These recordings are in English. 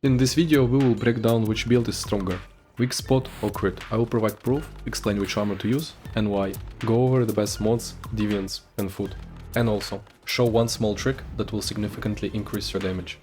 In this video we will break down which build is stronger, Weakspot or Crit. I will provide proof, explain which armor to use and why, go over the best mods, deviants and food, and also show one small trick that will significantly increase your damage.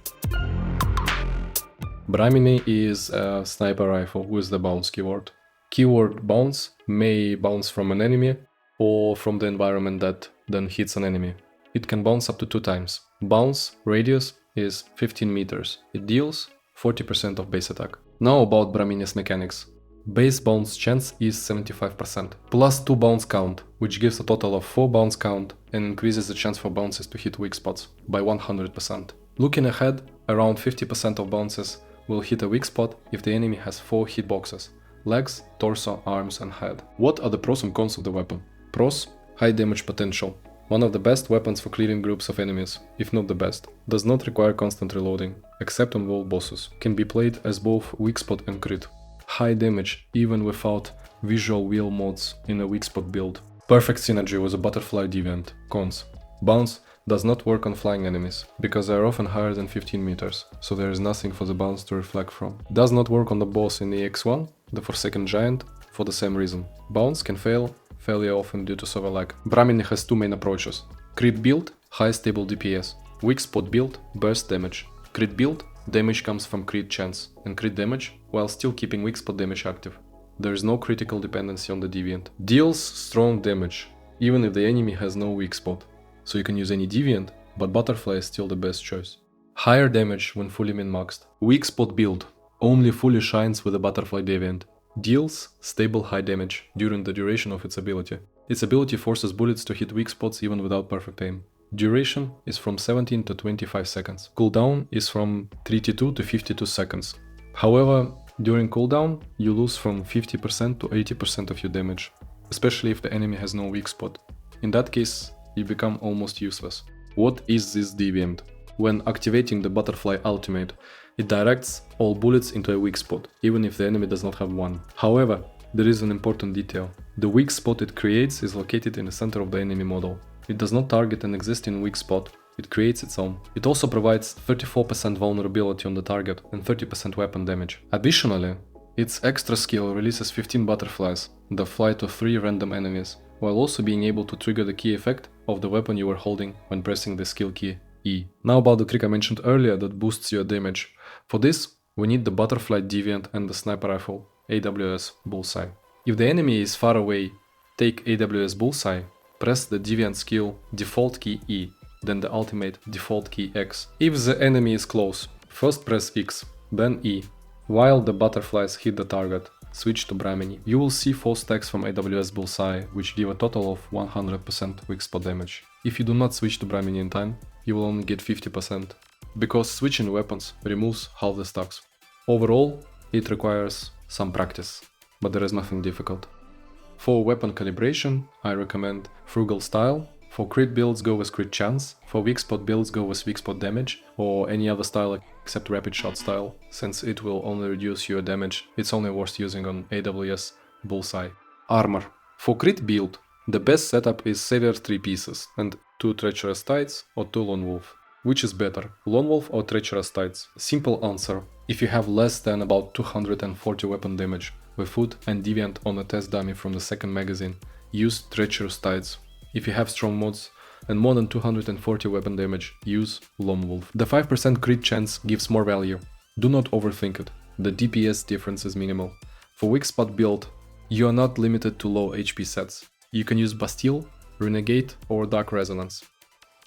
Brahminy is a sniper rifle with the bounce keyword. Keyword bounce may bounce from an enemy or from the environment that then hits an enemy. It can bounce up to 2 times. Bounce radius is 15 meters. It deals 40% of base attack. Now about Brahminy's mechanics. Base bounce chance is 75%, plus 2 bounce count, which gives a total of 4 bounce count and increases the chance for bounces to hit weak spots by 100%. Looking ahead, around 50% of bounces will hit a weak spot if the enemy has 4 hitboxes: legs, torso, arms and head. What are the pros and cons of the weapon? Pros: high damage potential. One of the best weapons for clearing groups of enemies, if not the best. Does not require constant reloading, except on world bosses. Can be played as both Weakspot and Crit. High damage, even without visual wheel mods in a Weakspot build. Perfect synergy with a butterfly deviant. Cons: bounce does not work on flying enemies, because they are often higher than 15 meters, so there is nothing for the bounce to reflect from. Does not work on the boss in the EX1, the Forsaken Giant, for the same reason. Bounce can fail fairly often due to server lag. Brahminy has 2 main approaches. Crit build, high stable DPS. Weakspot build, burst damage. Crit build, damage comes from crit chance and crit damage while still keeping Weakspot damage active. There is no critical dependency on the deviant. Deals strong damage, even if the enemy has no weak spot. So you can use any deviant, but butterfly is still the best choice. Higher damage when fully min-maxed. Weakspot build only fully shines with the butterfly deviant. Deals stable high damage during the duration of its ability. Its ability forces bullets to hit weak spots even without perfect aim. Duration is from 17 to 25 seconds. Cooldown is from 32 to 52 seconds. However, during cooldown, you lose from 50% to 80% of your damage, especially if the enemy has no weak spot. In that case, you become almost useless. What is this deviant? When activating the butterfly ultimate, it directs all bullets into a weak spot, even if the enemy does not have one. However, there is an important detail. The weak spot it creates is located in the center of the enemy model. It does not target an existing weak spot, it creates its own. It also provides 34% vulnerability on the target and 30% weapon damage. Additionally, its extra skill releases 15 butterflies that fly to 3 random enemies, while also being able to trigger the key effect of the weapon you were holding when pressing the skill key E. Now about the trick I mentioned earlier that boosts your damage. For this, we need the butterfly deviant and the sniper rifle, AWS Bullseye. If the enemy is far away, take AWS Bullseye, press the deviant skill default key E, then the ultimate default key X. If the enemy is close, first press X, then E. While the butterflies hit the target, switch to Brahminy. You will see 4 stacks from AWS Bullseye, which give a total of 100% weak spot damage. If you do not switch to Brahminy in time, you will only get 50%, because switching weapons removes half the stacks. Overall, it requires some practice, but there is nothing difficult. For weapon calibration, I recommend Frugal Style. For crit builds, go with crit chance. For weak spot builds, go with weak spot damage, or any other style except rapid shot style. Since it will only reduce your damage, it's only worth using on AWS Bullseye. Armor. For crit build, the best setup is Savior 3 pieces and 2 Treacherous Tides or 2 Lone Wolf. Which is better, Lone Wolf or Treacherous Tides? Simple answer. If you have less than about 240 weapon damage with food and deviant on a test dummy from the second magazine, use Treacherous Tides. If you have strong mods and more than 240 weapon damage, use Lone Wolf. The 5% crit chance gives more value. Do not overthink it. The DPS difference is minimal. For Weakspot build, you are not limited to low HP sets. You can use Bastille, Renegade or Dark Resonance.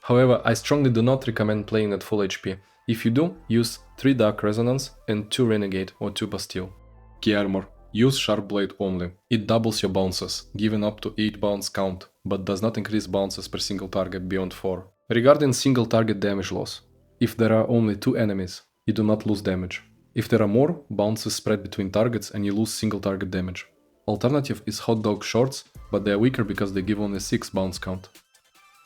However, I strongly do not recommend playing at full HP. If you do, use 3 Dark Resonance and 2 Renegade or 2 Bastille. Key armor. Use Sharp Blade only. It doubles your bounces, giving up to 8 bounce count, but does not increase bounces per single target beyond 4. Regarding single target damage loss, if there are only 2 enemies, you do not lose damage. If there are more, bounces spread between targets and you lose single target damage. Alternative is Hot Dog Shorts, but they are weaker because they give only 6 bounce count.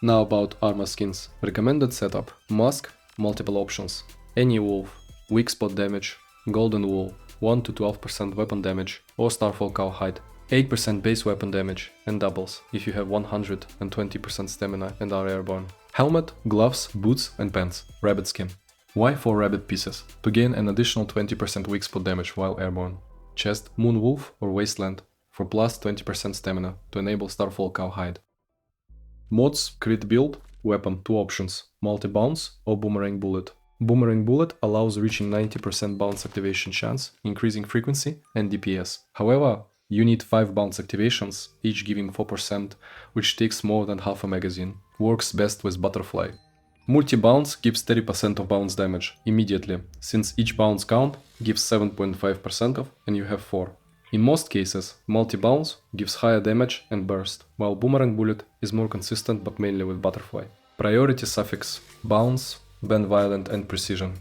Now about armor skins. Recommended setup: Mask, multiple options, any wolf, weak spot damage, golden wool, 1 to 12% weapon damage, or Starfall Cowhide, 8% base weapon damage, and doubles if you have 120% stamina and are airborne. Helmet, gloves, boots and pants, rabbit skin. Why 4 rabbit pieces? To gain an additional 20% weak spot damage while airborne. Chest, Moon Wolf or Wasteland for plus 20% stamina to enable Starfall Cowhide. Mods, crit build, weapon, 2 options, multi-bounce or boomerang bullet. Boomerang bullet allows reaching 90% bounce activation chance, increasing frequency and DPS. However, you need 5 bounce activations, each giving 4%, which takes more than half a magazine. Works best with Butterfly. Multi-bounce gives 30% of bounce damage immediately, since each bounce count gives 7.5% of and you have 4. In most cases, multi-bounce gives higher damage and burst, while boomerang bullet is more consistent but mainly with Butterfly. Priority suffix, bounce, then violent and precision.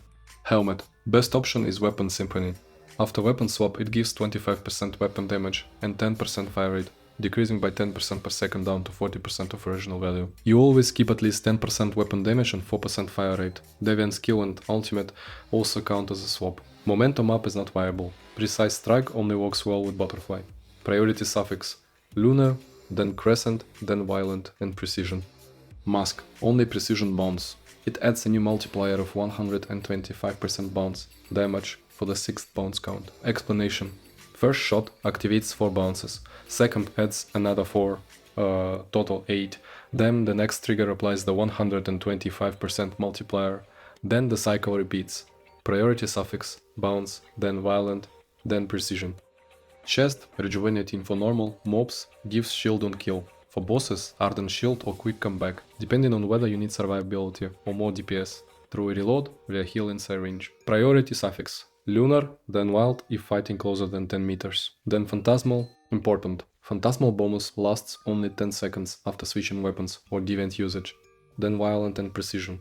Helmet, best option is weapon symphony. After weapon swap it gives 25% weapon damage and 10% fire rate, decreasing by 10% per second down to 40% of original value. You always keep at least 10% weapon damage and 4% fire rate. Deviant skill and ultimate also count as a swap. Momentum up is not viable. Precise strike only works well with Butterfly. Priority suffix, lunar, then crescent, then violent and precision. Mask, only precision bounce. It adds a new multiplier of 125% bounce damage for the 6th bounce count. Explanation. First shot activates 4 bounces, second adds another 4, total 8, then the next trigger applies the 125% multiplier, then the cycle repeats. Priority suffix, bounce, then violent, then precision. Chest, rejuvenating for normal, mobs, gives shield on kill. For bosses, ardent shield or quick comeback, depending on whether you need survivability or more DPS, through a reload via heal inside range. Priority suffix, lunar, then wild if fighting closer than 10 meters. Then phantasmal, important. Phantasmal bonus lasts only 10 seconds after switching weapons or deviant usage. Then violent and precision.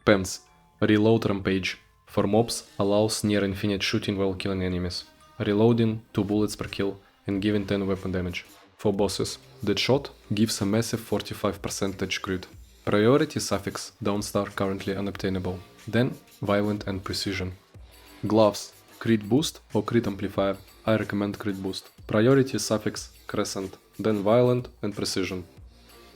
Pens, reload rampage. For mobs, allows near infinite shooting while killing enemies. Reloading 2 bullets per kill and giving 10 weapon damage. For bosses, Deadshot gives a massive 45% crit. Priority suffix, downstar currently unobtainable. Then violent and precision. Gloves, crit boost or crit amplifier. I recommend crit boost. Priority suffix, crescent, then violent and precision.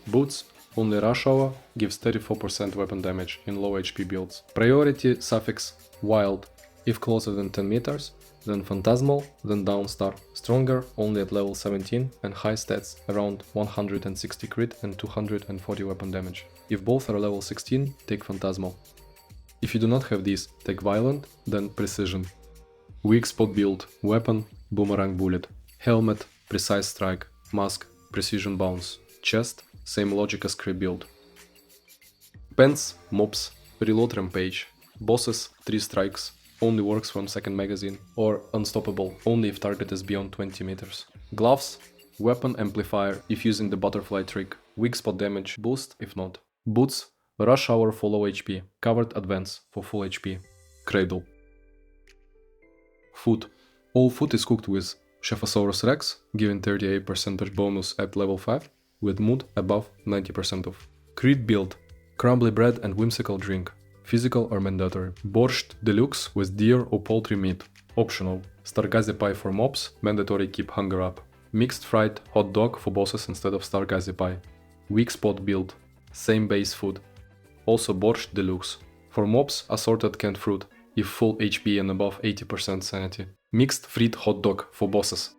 Boots, only rush hour, gives 34% weapon damage in low HP builds. Priority suffix, wild, if closer than 10 meters, then phantasmal, then downstar, stronger only at level 17 and high stats around 160 crit and 240 weapon damage. If both are level 16, take phantasmal. If you do not have these, take violent, then precision. Weak spot build, weapon, boomerang bullet, helmet, precise strike, mask, precision bounce, chest, same logic as crit build. Pens, mobs, reload rampage, bosses, 3 strikes, only works from second magazine, or unstoppable only if target is beyond 20 meters. Gloves, weapon amplifier if using the butterfly trick, weak spot damage boost if not. Boots, rush hour for low HP, covered advance for full HP. Cradle. Food. All food is cooked with Chefosaurus Rex, giving 38% bonus at level 5, with mood above 90% of. Crit build, crumbly bread and whimsical drink, physical or mandatory. Borscht deluxe with deer or poultry meat, optional. Stargazy pie for mobs, mandatory keep hunger up. Mixed fried hot dog for bosses instead of Stargazy pie. Weak spot build, same base food. Also borscht deluxe. For mobs, assorted canned fruit, if full HP and above 80% sanity. Mixed fried hot dog for bosses.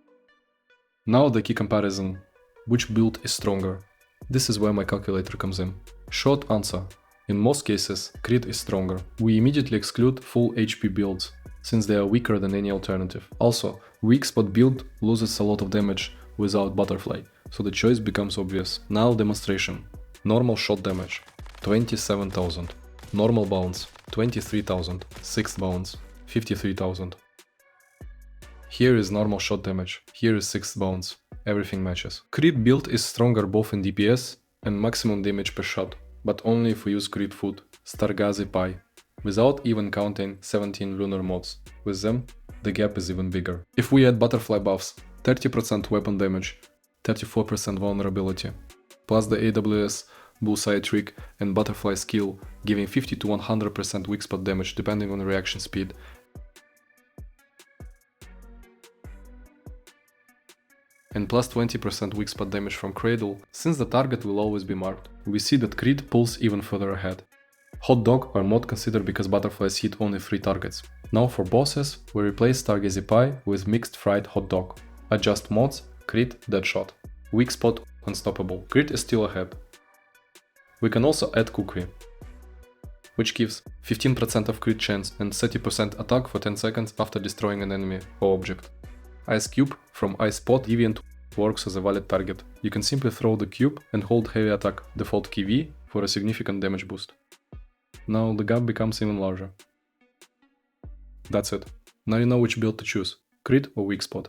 Now the key comparison. Which build is stronger? This is where my calculator comes in. Short answer. In most cases, crit is stronger. We immediately exclude full HP builds, since they are weaker than any alternative. Also, weak spot build loses a lot of damage without butterfly, so the choice becomes obvious. Now demonstration. Normal shot damage, 27,000. Normal bounce, 23,000. 6th bounce, 53,000. Here is normal shot damage, here is 6th bounce. Everything matches. Crit build is stronger both in DPS and maximum damage per shot, but only if we use crit food, Stargazy pie, without even counting 17 lunar mods. With them, the gap is even bigger. If we add butterfly buffs, 30% weapon damage, 34% vulnerability, plus the AWS Bullseye trick and butterfly skill, giving 50 to 100% weak spot damage depending on reaction speed, and plus 20% weak spot damage from Cradle, since the target will always be marked. We see that crit pulls even further ahead. Hot dog are mod considered because butterflies hit only 3 targets. Now for bosses, we replace target ZPi with mixed fried hot dog. Adjust mods, crit, deadshot. Weak spot, unstoppable. Crit is still ahead. We can also add cookery, which gives 15% of crit chance and 30% attack for 10 seconds after destroying an enemy or object. Ice cube from ice spot deviant works as a valid target. You can simply throw the cube and hold heavy attack, default key V, for a significant damage boost. Now the gap becomes even larger. That's it. Now you know which build to choose, crit or weak spot.